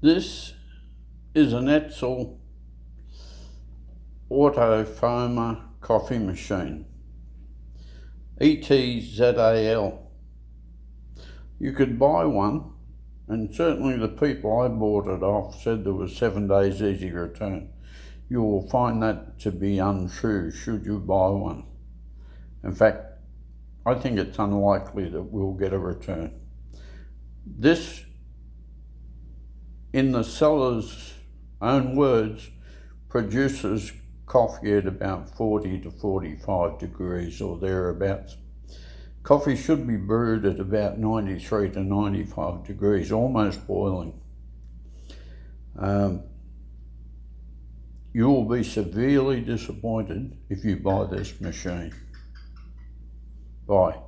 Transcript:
This is an Etzal auto foamer coffee machine, Etzal. You could buy one, and certainly the people I bought it off said there was 7 days easy return. You will find that to be untrue should you buy one. In fact, I think it's unlikely that we'll get a return. This, in the seller's own words, produces coffee at about 40 to 45 degrees or thereabouts. Coffee should be brewed at about 93 to 95 degrees, almost boiling. You will be severely disappointed if you buy this machine. Bye.